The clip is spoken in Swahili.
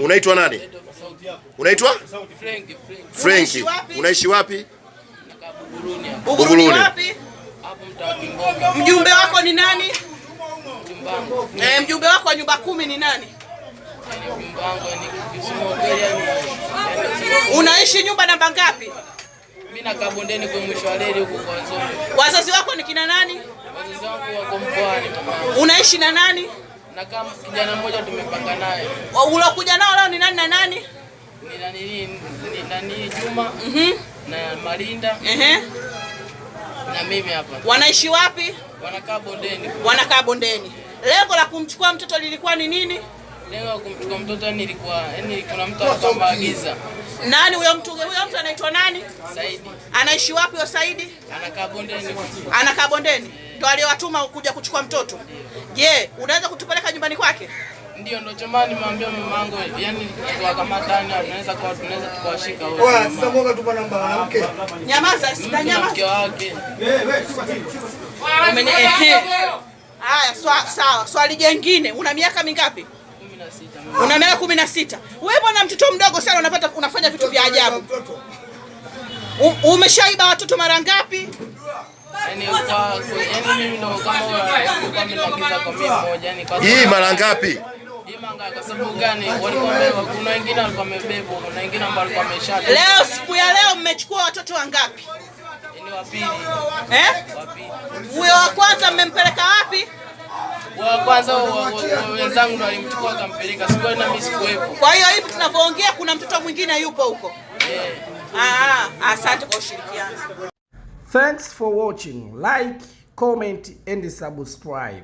Unaitwa nani? Unaitwa? Frank. Unaishi wapi? Buguruni wapi? Mjumbe wako ni nani? Mjumbe wako wa nyumba 10 ni nani? Unaishi nyumba namba ngapi? Mimi nakaa bondeni kwa mwisho wa reli huko kwa Nzoni. Wazazi wako ni kina nani? Wazazi wangu wako mkoani mama. Unaishi na nani? Na kama kijana mmoja tumepanga naye. Ulokuja nao leo ni nani na nani? Ni nani Juma? Na Malinda. Na mimi hapa. Wanaishi wapi? Wanakaa bondeni. Wanakaa bondeni. Lengo la kumchukua mtoto lilikuwa ni nini? Lengo la kumchukua mtoto nilikuwa kuna mtu alikuwa agiza. Nani huyo mtu? Huyo mtu anaitwa nani? Saidi. Anaishi wapi huyo Saidi? Anakaa bondeni. Anakaa bondeni. Ndio aliowatuma kuja kuchukua mtoto. Je, unaweza kutupeleka nyumbani kwake? Ndio chomani nimwambia mamangu, yani tukakamata tunaweza tukawashika wote. Sasa ngoja tupa namba mwanamke. Nyamaza, sina nyamaza. Mke wake. Haya, sawa. Swali jingine, una miaka mingapi? 16. Una miaka 16. Wewe bwana mtoto mdogo sana unafanya vitu vya ajabu. Umeshaiba watoto mara ngapi? Yani mimi ndo kama nimeagiza kwa mimi mmoja yani kwa hii mara ngapi? Hii manga kwa sababu gani? Kuna wengine walikuwa wamebebwa, kuna wengine ambao walikuwa wameshata. Leo siku ya leo mmechukua watoto wangapi? Ni wa pili. Wa pili. Huyo wa kwanza mmempeleka wapi? Wa kwanza wenzangu ndio walimchukua akampeleka. Sikuwa na mimi sikuwepo. Kwa hiyo hivi tunavyoongea kuna mtoto mwingine yupo huko. Asante kwa ushirikiano. Thanks for watching. Like, comment and subscribe.